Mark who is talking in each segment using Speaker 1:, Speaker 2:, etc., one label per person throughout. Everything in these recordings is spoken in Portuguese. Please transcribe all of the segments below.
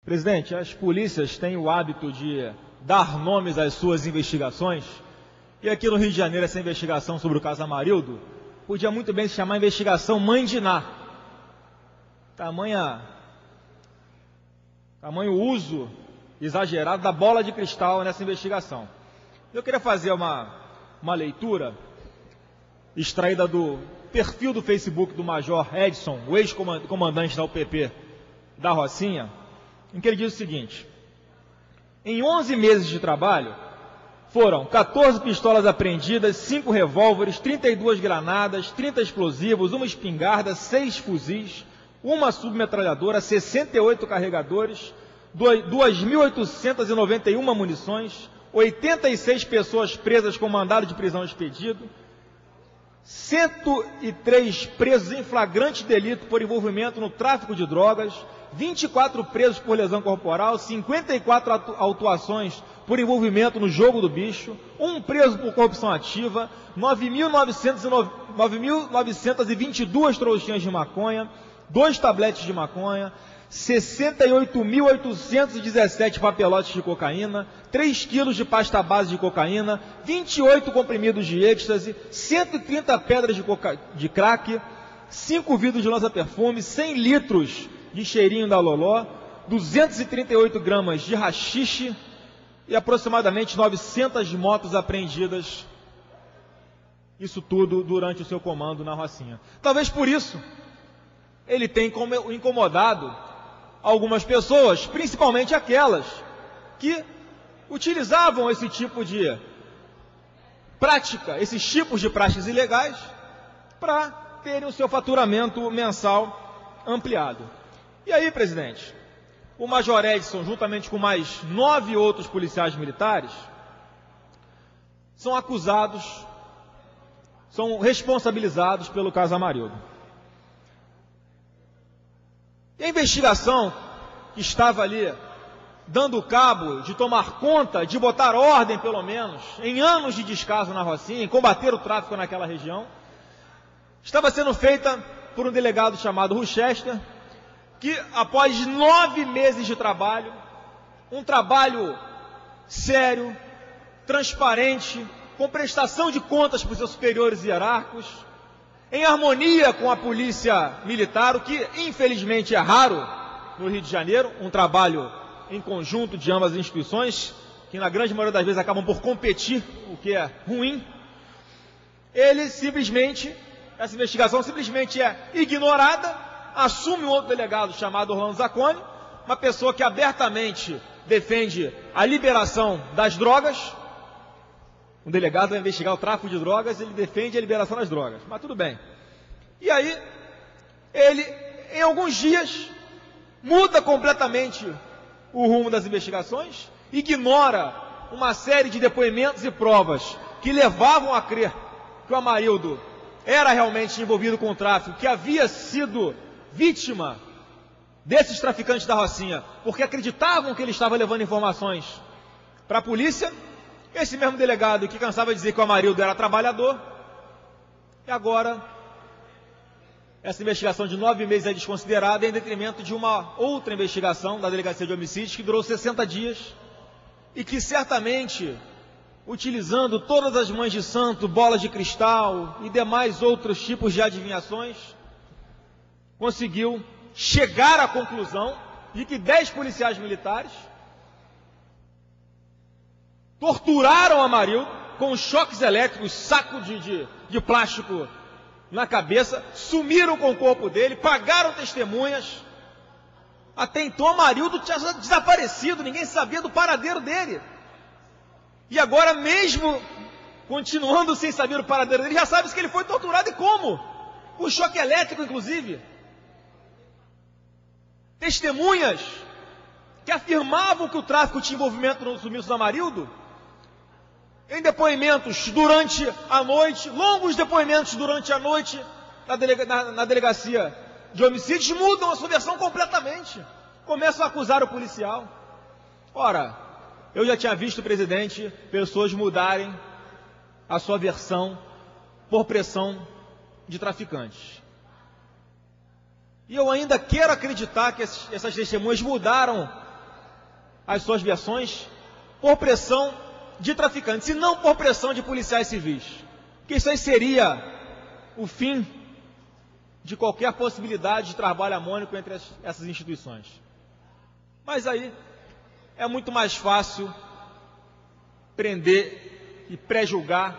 Speaker 1: Presidente, as polícias têm o hábito de dar nomes às suas investigações, e aqui no Rio de Janeiro essa investigação sobre o caso Amarildo podia muito bem se chamar investigação Mãe de Ná. Tamanho uso exagerado da bola de cristal nessa investigação. Eu queria fazer uma leitura extraída do perfil do Facebook do Major Edson, o ex-comandante da UPP da Rocinha, em que ele diz o seguinte: em 11 meses de trabalho, foram 14 pistolas apreendidas, 5 revólveres, 32 granadas, 30 explosivos, uma espingarda, 6 fuzis, uma submetralhadora, 68 carregadores, 2.891 munições, 86 pessoas presas com mandado de prisão expedido, 103 presos em flagrante delito por envolvimento no tráfico de drogas, 24 presos por lesão corporal, 54 autuações por envolvimento no jogo do bicho, 1 preso por corrupção ativa, 9.922 trouxinhas de maconha, 2 tabletes de maconha, 68.817 papelotes de cocaína, 3 quilos de pasta base de cocaína, 28 comprimidos de êxtase, 130 pedras de crack, 5 vidros de lança-perfume, 100 litros de cheirinho da Loló, 238 gramas de haxixe e aproximadamente 900 motos apreendidas. Isso tudo durante o seu comando na Rocinha. Talvez por isso ele tenha incomodado algumas pessoas, principalmente aquelas que utilizavam esse tipo de prática, esses tipos de práticas ilegais, para terem o seu faturamento mensal ampliado. E aí, presidente, o Major Edson, juntamente com mais 9 outros policiais militares, são acusados, são responsabilizados pelo caso Amarildo. E a investigação que estava ali dando cabo de tomar conta, de botar ordem, pelo menos, em anos de descaso na Rocinha, em combater o tráfico naquela região, estava sendo feita por um delegado chamado Rochester, que após 9 meses de trabalho, um trabalho sério, transparente, com prestação de contas para os seus superiores hierárquicos, em harmonia com a polícia militar, o que infelizmente é raro no Rio de Janeiro, um trabalho em conjunto de ambas as instituições, que na grande maioria das vezes acabam por competir, o que é ruim. Essa investigação simplesmente é ignorada, assume um outro delegado chamado Orlando Zacconi, uma pessoa que abertamente defende a liberação das drogas. Um delegado vai investigar o tráfico de drogas, ele defende a liberação das drogas, mas tudo bem. E aí, ele, em alguns dias, muda completamente o rumo das investigações, ignora uma série de depoimentos e provas que levavam a crer que o Amarildo era realmente envolvido com o tráfico, que havia sido vítima desses traficantes da Rocinha, porque acreditavam que ele estava levando informações para a polícia. Esse mesmo delegado que cansava de dizer que o Amarildo era trabalhador, e agora essa investigação de 9 meses é desconsiderada em detrimento de uma outra investigação da Delegacia de Homicídios que durou 60 dias e que certamente, utilizando todas as mães de santo, bolas de cristal e demais outros tipos de adivinhações, conseguiu chegar à conclusão de que 10 policiais militares torturaram o Amarildo com choques elétricos, saco de plástico na cabeça, sumiram com o corpo dele, pagaram testemunhas. Até então o Amarildo tinha desaparecido, ninguém sabia do paradeiro dele. E agora, mesmo continuando sem saber o paradeiro dele, já sabe que ele foi torturado e como? Com choque elétrico, inclusive. Testemunhas que afirmavam que o tráfico tinha envolvimento no sumiço do Amarildo, em depoimentos durante a noite, longos depoimentos durante a noite na Delegacia de Homicídios, mudam a sua versão completamente. Começam a acusar o policial. Ora, eu já tinha visto, presidente, pessoas mudarem a sua versão por pressão de traficantes. E eu ainda quero acreditar que essas testemunhas mudaram as suas versões, por pressão de traficantes, e não por pressão de policiais civis. Porque isso aí seria o fim de qualquer possibilidade de trabalho harmônico entre essas instituições. Mas aí é muito mais fácil prender e pré-julgar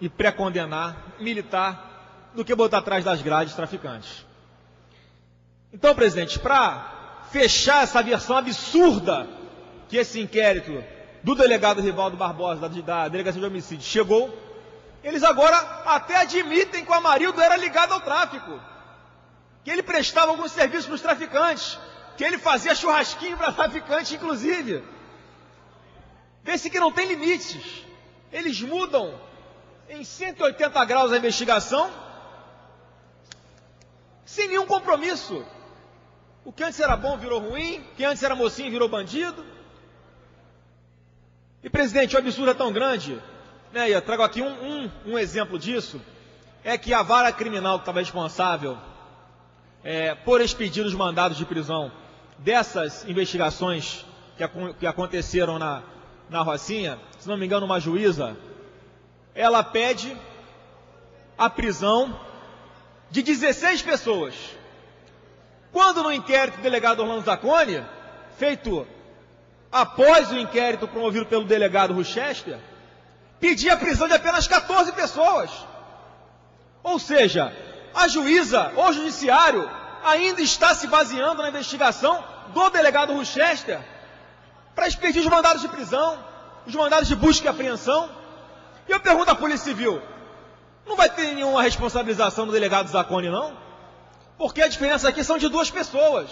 Speaker 1: e pré-condenar militar do que botar atrás das grades traficantes. Então, presidente, para fechar essa versão absurda que esse inquérito do delegado Rivaldo Barbosa, da Delegacia de Homicídio, chegou, eles agora até admitem que o Amarildo era ligado ao tráfico, que ele prestava alguns serviços para os traficantes, que ele fazia churrasquinho para traficante, inclusive. Vê-se que não tem limites. Eles mudam em 180 graus a investigação, sem nenhum compromisso. O que antes era bom virou ruim, o que antes era mocinho virou bandido. E, presidente, o absurdo é tão grande, né, e eu trago aqui um exemplo disso, é que a vara criminal que estava responsável por expedir os mandados de prisão dessas investigações que aconteceram na Rocinha, se não me engano, uma juíza, ela pede a prisão de 16 pessoas. Quando no inquérito do delegado Orlando Zacconi, feito após o inquérito promovido pelo delegado Rochester, pedia a prisão de apenas 14 pessoas. Ou seja, a juíza, o judiciário, ainda está se baseando na investigação do delegado Rochester para expedir os mandados de prisão, os mandados de busca e apreensão. E eu pergunto à Polícia Civil, não vai ter nenhuma responsabilização do delegado Zacconi, não? Porque a diferença aqui são de 2 pessoas.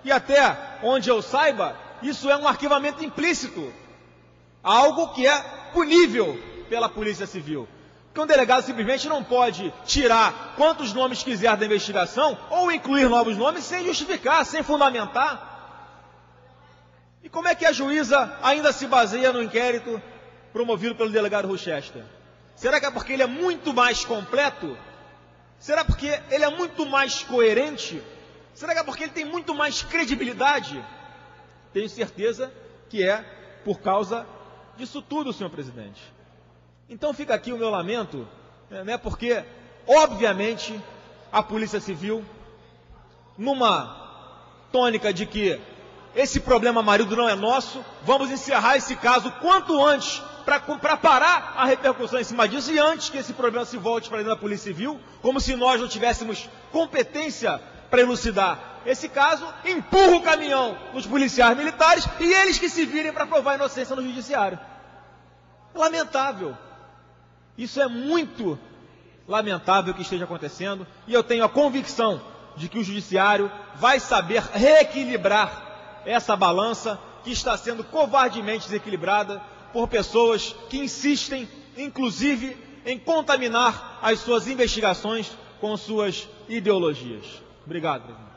Speaker 1: E até onde eu saiba, isso é um arquivamento implícito, algo que é punível pela Polícia Civil. Porque um delegado simplesmente não pode tirar quantos nomes quiser da investigação ou incluir novos nomes sem justificar, sem fundamentar. E como é que a juíza ainda se baseia no inquérito promovido pelo delegado Rochester? Será que é porque ele é muito mais completo? Será porque ele é muito mais coerente? Será que é porque ele tem muito mais credibilidade? Tenho certeza que é por causa disso tudo, senhor presidente. Então fica aqui o meu lamento, né, porque, obviamente, a Polícia Civil, numa tônica de que esse problema Amarildo não é nosso, vamos encerrar esse caso quanto antes, para parar a repercussão em cima disso, e antes que esse problema se volte para dentro da Polícia Civil, como se nós não tivéssemos competência para elucidar esse caso, empurra o caminhão nos policiais militares e eles que se virem para provar a inocência no judiciário. Lamentável. Isso é muito lamentável que esteja acontecendo, e eu tenho a convicção de que o judiciário vai saber reequilibrar essa balança que está sendo covardemente desequilibrada por pessoas que insistem, inclusive, em contaminar as suas investigações com suas ideologias. Obrigado, presidente.